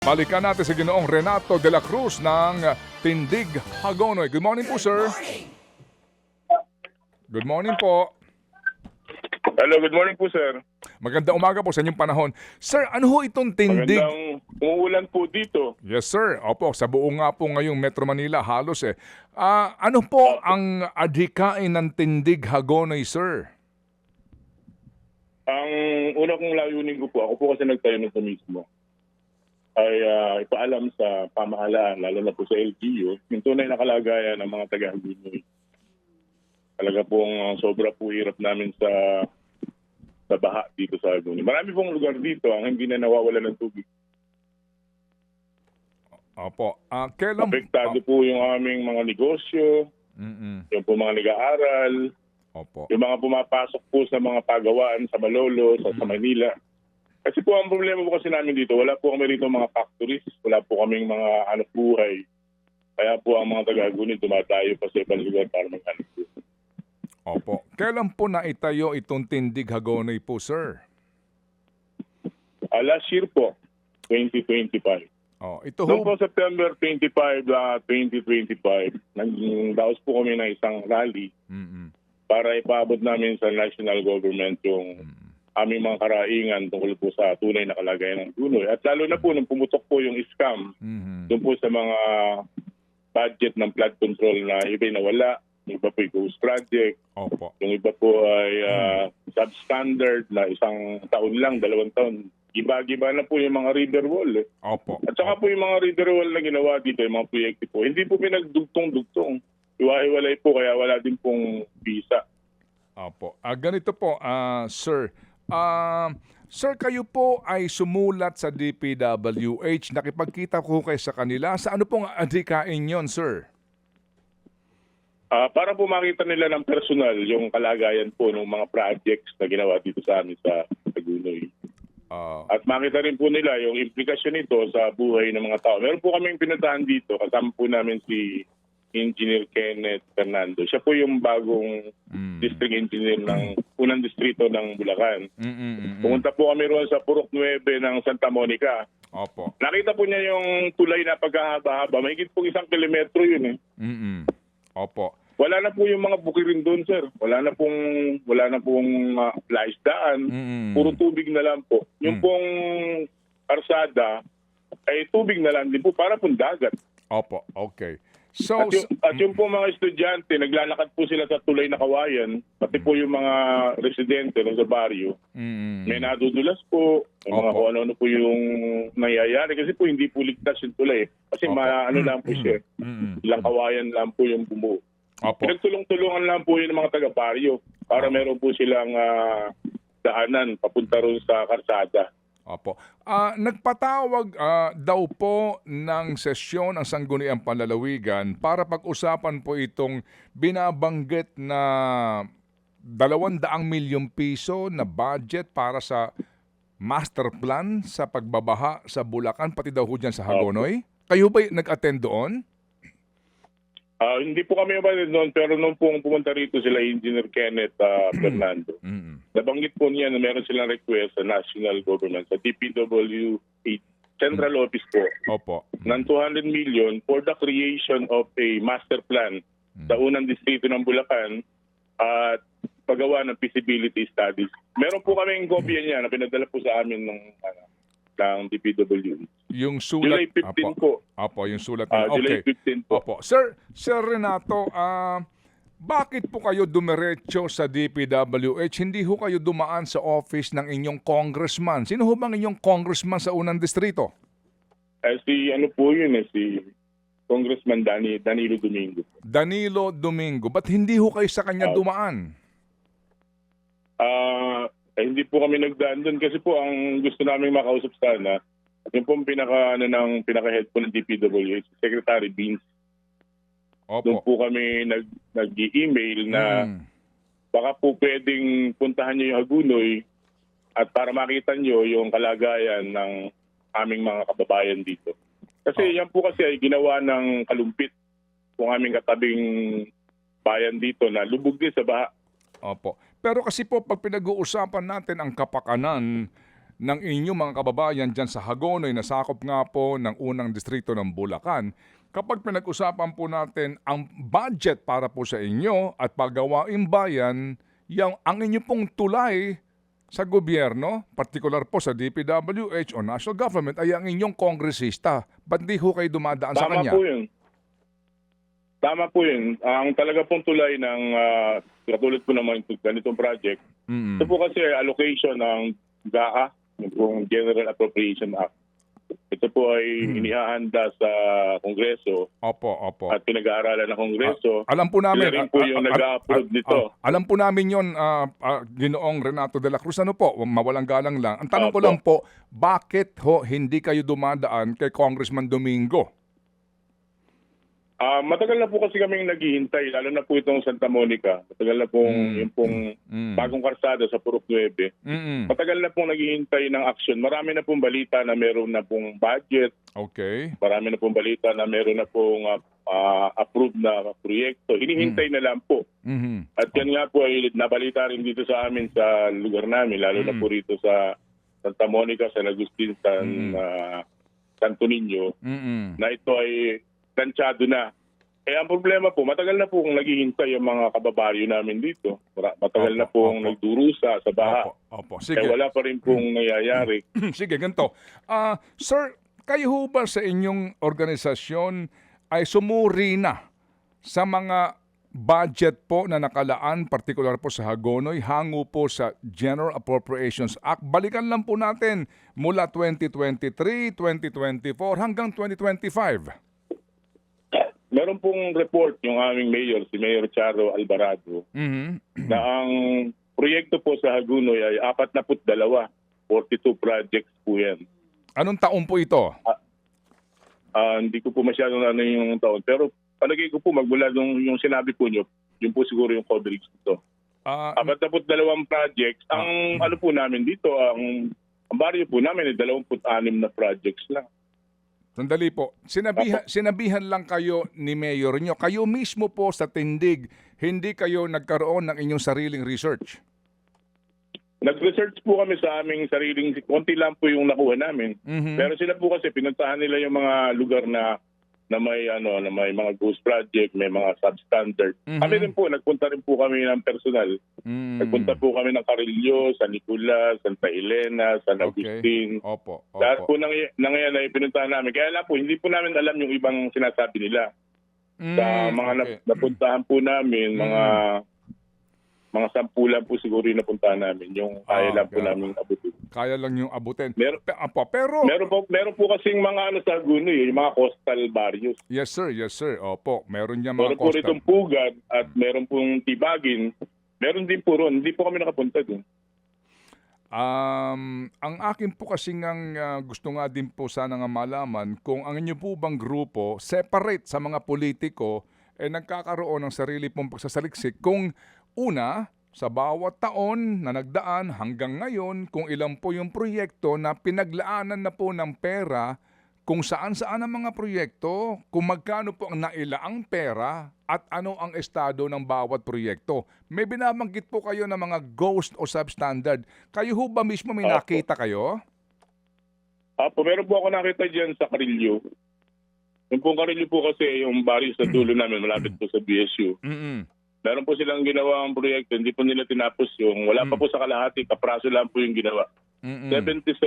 Balikan natin si Ginoong Renato de la Cruz ng Tindig, Hagonoy. Good morning po, sir. Good morning po. Hello, good morning po, sir. Magandang umaga po sa inyong panahon. Sir, ano ho itong Tindig? Magandang umuulan po dito. Yes, sir. Opo, sa buo nga po ngayong Metro Manila, halos eh. Ano po ang adhikain ng Tindig, Hagonoy, sir? Ang una kong layunin ko po, ako po kasi nagtayo nito mismo, ay ipaalam sa pamahalaan, lalo na po sa LGU, yung tunay na kalagayan ng mga taga-Hagonoy. Talaga pong sobra po hirap namin sa baha dito sa Hagonoy. Marami pong lugar dito ang hindi na nawawala ng tubig. Opo. Kailan... Apektado po yung aming mga negosyo, yung po mga nag-aaral, Opo. yung mga pumapasok po sa mga pagawaan sa Malolo, sa Manila. Kasi po ang problema po kasi namin dito, wala po kami rito mga factories, wala po kaming mga hanap buhay. Kaya po ang mga taga-Hagonoy dumatayo pa sa ibang lugar para maghanap buhay. Opo. Kailan po naitayo itong Tindig, Hagonoy po, sir? Last year po, 2025. Ito Noong ho... po September 25, 2025, nagdaos po kami ng isang rally para ipaabot namin sa national government yung aming mga karaingan tungkol po sa tunay na kalagayan ng Hagonoy. At lalo na po nung pumutok po yung scam doon po sa mga budget ng flood control na iba nawala, yung iba po yung ghost project, Opo. yung iba po ay substandard na isang taon lang, 2 taon. Giba-giba na po yung mga river wall. Opo. At saka po yung mga river wall na ginawa dito, yung mga proyekto po, hindi po pinagdugtong-dugtong. Iwa-iwalay po, kaya wala din pong visa. Opo. Ganito po, sir. Sir, kayo po ay sumulat sa DPWH. Nakipagkita ko kayo sa kanila. Sa ano pong adhikain yon, sir? Para po makita nila ng personal yung kalagayan po ng mga projects na ginawa dito sa amin sa Hagonoy. At makita rin po nila yung implikasyon nito sa buhay ng mga tao. Meron po kaming pinuntahan dito. Kasama po namin si Engineer Kenneth Fernando. Siya po yung bagong district engineer ng unang distrito ng Bulacan. Pumunta po kami roon sa Purok 9 ng Santa Monica. Opo. Nakita po niya yung tulay na pagkahaba-haba. Mahigit po 1 kilometro yun eh. Opo. Wala na po yung mga bukirin doon, sir. Wala na pong laisdaan. Puro tubig na lang po. Yung pong karsada ay tubig na lang din po para pong dagat. Opo. Okay. So, At yung po mga estudyante, naglalakad po sila sa tulay na kawayan, pati po yung mga residente sa baryo. May nadudulas po, may mga kung ano po yung nangyayari. Kasi po hindi po ligtas yung tulay. Kasi ano lang po siya. Ilang kawayan lang po yung bumuo. Opo. Pinagtulong-tulungan lang po yun ng mga taga-baryo para meron po silang daanan papunta ron sa karsada. Opo. Nagpatawag daw po ng sesyon ang Sangguniang Panlalawigan para pag-usapan po itong binabanggit na 200 milyong piso na budget para sa master plan sa pagbabaha sa Bulacan, pati daw ho dyan sa Hagonoy. Kayo ba nag-attend doon? Hindi po kami mabalik noon, pero nung pumunta rito sila Engineer Kenneth Fernando, nabanggit po niya na meron silang request sa national government, sa DPWH Central Office po, Opo. ng 200 million for the creation of a master plan sa unang distrito ng Bulacan at paggawa ng feasibility studies. Meron po kaming kopya niya na pinadala po sa amin ng DPWH. Yung sulat... July 15 po. Opo, yung sulat. July 15 po. Opo. Sir Renato, bakit po kayo dumiretso sa DPWH? Hindi ho kayo dumaan sa office ng inyong congressman. Sino ho bang inyong congressman sa unang distrito? Si Congressman Danilo Domingo. Danilo Domingo. Ba't hindi ho kayo sa kanya dumaan? Hindi po kami nagdaan doon kasi po ang gusto namin makausap sana, yung pong pinaka-head po ng DPWH, Secretary Beans. Opo. Doon po kami nag-email na baka po pwedeng puntahan niyo yung Hagonoy at para makita niyo yung kalagayan ng aming mga kababayan dito. Kasi yan po kasi ay ginawa ng kalumpit kung aming katabing bayan dito na lubog din sa baha. Opo. Pero kasi po pag pinag-uusapan natin ang kapakanan ng inyong mga kababayan dyan sa Hagonoy na sakop nga po ng unang distrito ng Bulacan. Kapag pinag-usapan po natin ang budget para po sa inyo at paggawaing bayan, ang inyo pong tulay sa gobyerno, partikular po sa DPWH o national government, ay ang inyong kongresista. Ba't di ho kayo dumadaan sa Tama kanya? po yun. Tama po yun. Ang talaga pong tulay ng katulad po naman ganitong project, ito po kasi allocation ng GAA, yung pong General Appropriation Act. Ito po ay inihahanda sa Kongreso Opo. at pinag-aaralan ng Kongreso. Alam po namin. Sila rin po yung nag-a-approve nito. Alam po namin yun, Ginoong Renato de la Cruz. Ano po, mawalang galang lang. Ang tanong ko Opo. lang po, bakit ho hindi kayo dumadaan kay Congressman Domingo? Matagal na po kasi kaming naghihintay, lalo na po itong Santa Monica. Matagal na pong yung pong bagong karsada sa Purok 9. Matagal na pong naghihintay ng aksyon. Marami na pong balita na meron na pong budget. Okay. Marami na pong balita na meron na pong approved na proyekto. Hinihintay na lang po. At yan nga po ay nabalita rin dito sa amin sa lugar namin, lalo na po rito sa Santa Monica, San Agustin, Santo Niño, na ito ay tansyado na. Ang problema po, matagal na po kung naghihintay yung mga kababaryo namin dito. Matagal na pong nagdurusa sa baha. Sige. Kaya wala pa rin pong nangyayari. Sige, ganito. Sir, kayo ho ba sa inyong organisasyon ay sumuri na sa mga budget po na nakalaan, partikular po sa Hagonoy, hango po sa General Appropriations Act? Balikan lang po natin mula 2023, 2024 hanggang 2025. Meron pong report yung aming mayor, si Mayor Charo Alvarado, na ang proyekto po sa Hagonoy ay 42, 42 projects po yan. Anong taon po ito? Hindi ko po masyadong ano yung taon, pero palagay ko po magmula yung sinabi po nyo, yun po siguro yung coverage nito. 42 projects. Ang ano po namin dito, ang baryo po namin ay 26 na projects lang. Sandali po. Sinabihan lang kayo ni Mayor nyo. Kayo mismo po sa tindig, hindi kayo nagkaroon ng inyong sariling research. Nag-research po kami sa aming sariling, konti lang po yung nakuha namin. Pero sila po kasi pinuntahan nila yung mga lugar na may mga ghost project, may mga substandard. Kami rin po, nagpunta rin po kami ng personal. Nagpunta po kami ng Carillo, San Nicolas, Santa Elena, San Agustin. Opo. Lahat po nangyayari ay pinuntahan namin. Kaya lang po, hindi po namin alam yung ibang sinasabi nila. Sa mga napuntahan po namin, mga 10 lang po siguro yung napuntahan namin. Yung kaya lang po namin abutin. Kaya lang yung abutin. Pero meron po kasing mga sa Hagonoy, yung mga coastal barrios. Yes sir. Opo, meron niya mga meron po ritong Pugad at meron pong Tibagin. Meron din po ron. Hindi po kami nakapunta dun. Ang akin po kasi gusto nga din po sana nga malaman kung ang inyo po bang grupo, separate sa mga politiko, nagkakaroon ng sarili pong pagsasaliksik kung una, sa bawat taon na nagdaan hanggang ngayon, kung ilan po yung proyekto na pinaglaanan na po ng pera, kung saan-saan ang mga proyekto, kung magkano po ang nailaang pera, at ano ang estado ng bawat proyekto. May binabanggit po kayo ng mga ghost o substandard. Kayo ho ba mismo may nakita kayo? Meron po ako nakita dyan sa Carillo. Yung pong Carillo po kasi yung barrio sa dulo namin, malapit po sa BSU. Meron po silang ginawang proyekto, hindi po nila tinapos yung, wala pa po sa kalahati, kapraso lang po yung ginawa. 77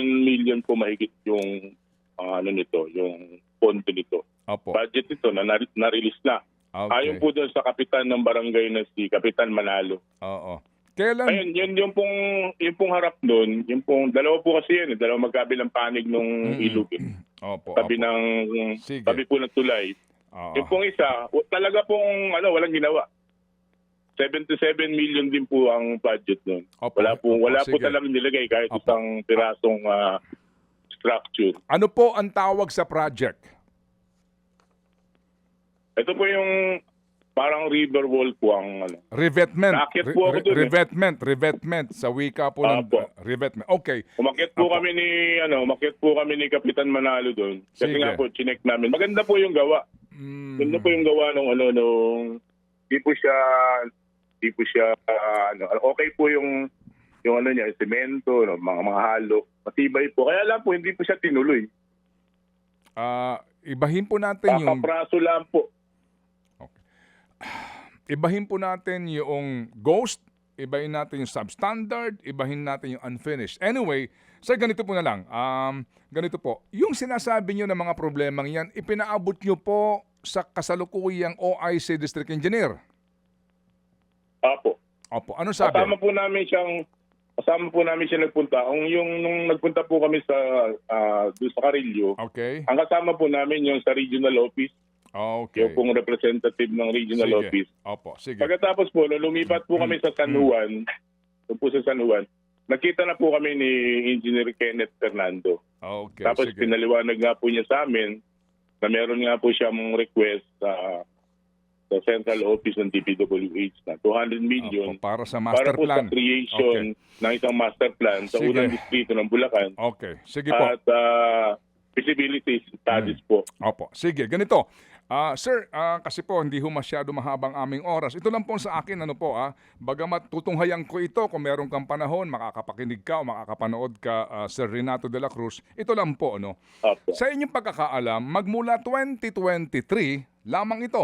million po mahigit yung yung pondo nito. Budget nito na na-release na. Ayon po doon sa kapitan ng barangay na si Kapitan Manalo. Kailan? Ayun, yung pong harap doon, yung pong, dalawa po kasi yan, dalawa magkabilang panig nung ilog. Tabi po ng tulay. Yung pong isa, talaga pong walang ginawa. 77 million din po ang budget nun. Wala po talagang nilagay kahit isang pirasong structure. Ano po ang tawag sa project? Ito po yung parang river wall po ang Revetment. Nakakit po ako dun, Revetment. Sa wika po ng revetment. Okay. Umakyat po kami ni Kapitan Manalo doon. Kasi nga po, chinek namin. Maganda po yung gawa. Ganda po yung gawa nung di po siya okay po yung yung ano niya, semento, no, mga halo, matibay po. Kaya lang po, hindi po siya tinuloy. Ibahin po natin yung Kakapraso lang po. ibahin po natin yung ghost, ibahin natin yung substandard, ibahin natin yung unfinished. Anyway, sir, ganito po na lang. Ganito po, yung sinasabi nyo ng mga problemang yan, ipinaabot nyo po sa kasalukuyang OIC District Engineer. Apo. Opo, ano sabi? Kasama po namin siya nagpunta. Nung nagpunta po kami doon sa Carillo, Okay. ang kasama po namin yung sa regional office, Okay. yung pong representative ng regional Sige. office. Opo, sige. Pagkatapos po, lumipat po kami sa San Juan, doon po sa San Juan, nakita na po kami ni Engineer Kenneth Fernando. Okay, Tapos sige. pinaliwanag nga po niya sa amin na meron nga po siyang request sa central office ng DPWH na 200 million Opo, para sa master para po plan. sa creation ng isang master plan sa Sige. unang distrito ng Bulacan Okay, sige po. at feasibility studies po. Opo, sige, ganito. Sir, kasi po hindi ho masyado mahabang aming oras. Ito lang po sa akin, bagamat tutunghayan ko ito kung meron kang panahon, makakapakinig ka o makakapanood ka, Sir Renato de la Cruz. Ito lang po, Opo. Sa inyong pagkakaalam, magmula 2023, lamang ito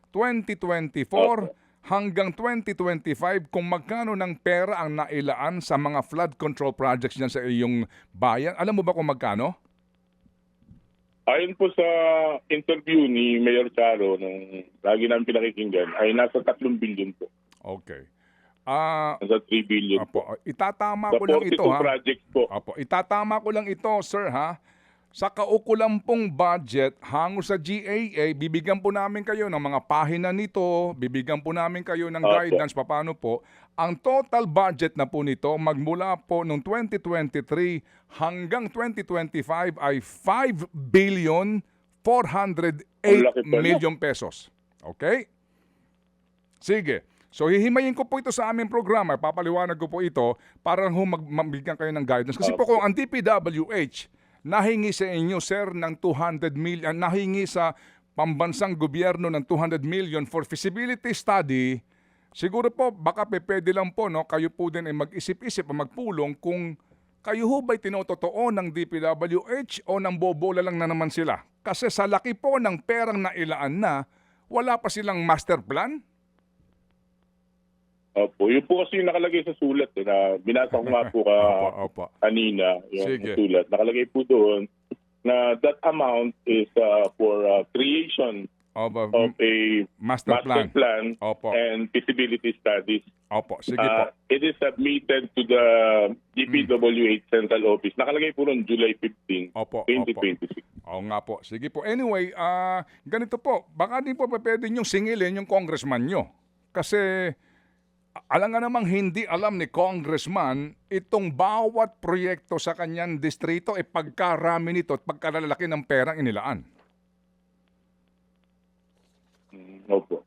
2024 Opo. hanggang 2025, kung magkano ng pera ang nailaan sa mga flood control projects niyan sa iyong bayan. Alam mo ba kung magkano? Ayon po sa interview ni Mayor Charo nung lagi namin pinakikinggan ay nasa 3 billion po. Okay. Nasa 3 billion po. Opo, itatama Sa ko lang ito 42 projects po. Opo, itatama ko lang ito, sir Sa kaukulang pong budget, hango sa GAA, bibigyan po namin kayo ng mga pahina nito, bibigyan po namin kayo ng Opo. guidance paano po. Ang total budget na po nito magmula po noong 2023 hanggang 2025 ay 5 billion 408 Ang laki po, no? million pesos. Okay? Sige. So hihimayin ko po ito sa aming programa, papaliwanag ko po ito para mabigyan kayo ng guidance. Kasi po kung ang DPWH nahingi sa inyo, sir, ng 200 million, nahingi sa pambansang gobyerno ng 200 million for feasibility study, siguro po baka pwede lang po kayo po din ay mag-isip-isip o magpulong kung kayo ho ba'y tinototoo ng DPWH o ng bobola lang na naman sila. Kasi sa laki po ng perang nailaan na, wala pa silang master plan. Opo. Yun po kasi yung nakalagay sa sulat na binasa ko nga po Opo. kanina yung Sige. sulat. Nakalagay po doon na that amount is for creation Opo. of a Master plan. Opo. and feasibility studies. Opo, sige po. It is submitted to the DPWH Central Office. Nakalagay po noon July 15, Opo, 2026. Oo nga po. Sige po. Anyway, ganito po. Baka din po pwede nyo singilin yung congressman nyo. Kasi alam nga namang hindi alam ni congressman itong bawat proyekto sa kanyang distrito pagkarami nito at pagkalalaki ng perang inilaan. Opo.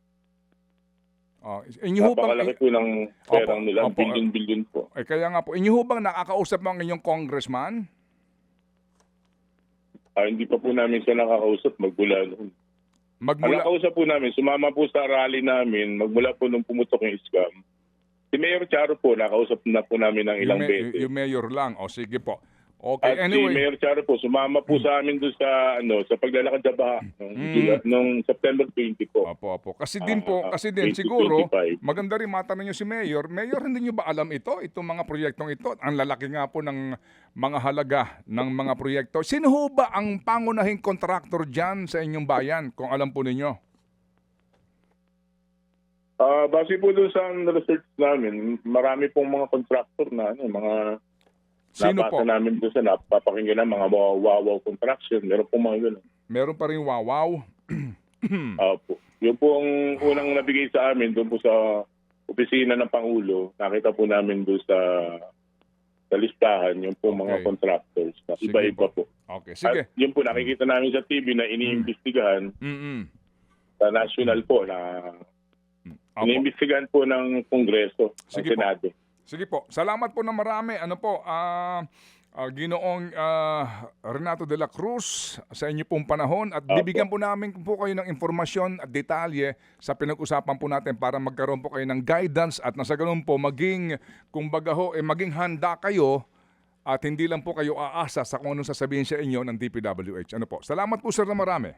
Inyo ho bang, Napakalaki po ng perang Opo, nila. opo. Billion po. kaya nga po, inyo ho bang nakakausap mo ang inyong congressman? Hindi pa po namin siya nakakausap magmula noon. Ang Magmula, nakausap po namin, sumama po sa rally namin, magmula po nung pumutok yung scam. Si Mayor Charo po, nakausap na po namin ng ilang beses. yung mayor lang. O sige po. Okay, At si anyway. Mayor Charo po, sumama po sa amin doon sa paglalakad sa baha nung September 20 po. Opo. Kasi din po, 2025. siguro, maganda rin matanong nyo si Mayor. Mayor, hindi nyo ba alam ito? Itong mga proyektong ito? Ang lalaki nga po ng mga halaga ng mga proyekto. Sino ho ba ang pangunahing kontraktor dyan sa inyong bayan, kung alam po ninyo? Base po doon sa research namin, marami pong mga contractor na mga Sino nabasa po? namin doon sa napapakinggan ng mga wawaw construction. Meron pong mga gano'n. Meron pa rin wawaw. Opo. Yun po ang unang nabigay sa amin doon po sa opisina ng Pangulo. Nakita po namin doon sa listahan yung po mga Okay. contractors. Na Sige iba-iba po. Okay, sige. At yun po nakikita namin sa TV na iniimbestigahan Mm-mm. sa national po na Opo. iniimbestigahan po ng Kongreso, ng Sige po. Senado. Sige po. Salamat po na marami. Ginoong Renato de la Cruz, sa inyo pong panahon at Opo. bibigyan po namin po kayo ng informasyon at detalye sa pinag-usapan po natin para magkaroon po kayo ng guidance at nasa ganun po maging, kumbaga ho, maging handa kayo at hindi lang po kayo aasa sa kung anong sasabihin sa inyo ng DPWH. Ano po? Salamat po sir na marami.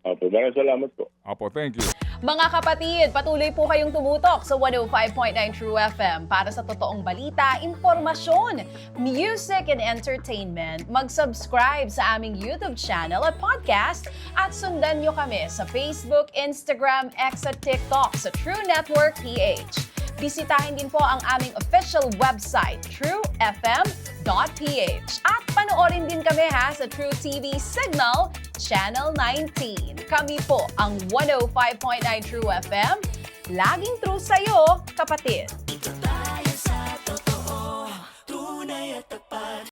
Opo, maraming salamat po. Opo, thank you. Mga kapatid, patuloy po kayong tumutok sa 105.9 True FM para sa totoong balita, impormasyon, music and entertainment. Mag-subscribe sa aming YouTube channel at podcast at sundan nyo kami sa Facebook, Instagram, X at TikTok sa True Network PH. Bisitahin din po ang aming official website, truefm.ph. At panoorin din kami sa True TV Signal, Channel 19. Kami po ang 105.9 True FM. Laging true sa'yo, kapatid.